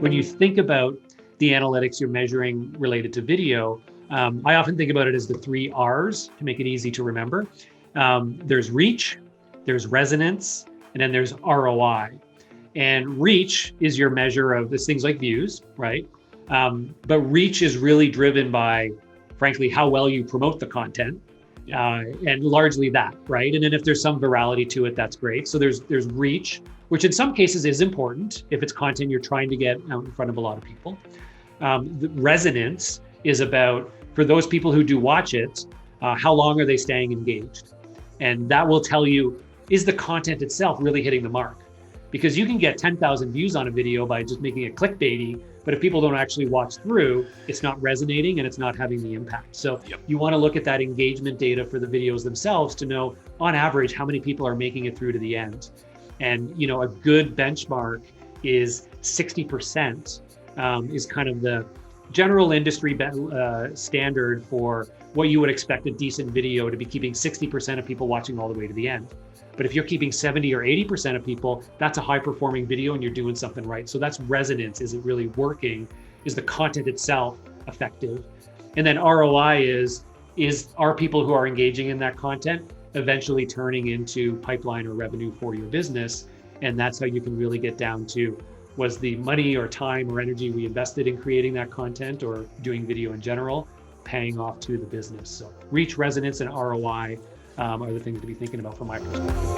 when you think about the analytics you're measuring related to video, I often think about it as the 3 R's to make it easy to remember. There's reach, there's resonance, and then there's ROI. And reach is your measure of this things like views, right? But reach is really driven by, frankly, how well you promote the content, and largely that, right? And then if there's some virality to it, that's great. So there's reach, which in some cases is important if it's content you're trying to get out in front of a lot of people. The resonance is about, for those people who do watch it, how long are they staying engaged? And that will tell you, is the content itself really hitting the mark? Because you can get 10,000 views on a video by just making it clickbaity, but if people don't actually watch through, it's not resonating and it's not having the impact. So you want to look at that engagement data for the videos themselves to know, on average, how many people are making it through to the end. And a good benchmark is 60%, is kind of the general industry standard for what you would expect a decent video to be, keeping 60% of people watching all the way to the end. But if you're keeping 70 or 80% of people, that's a high performing video and you're doing something right. So that's resonance. Is it really working? Is the content itself effective? And then ROI is are people who are engaging in that content eventually turning into pipeline or revenue for your business? And that's how you can really get down to, was the money or time or energy we invested in creating that content or doing video in general paying off to the business? So reach, resonance, and ROI are the things to be thinking about from my perspective.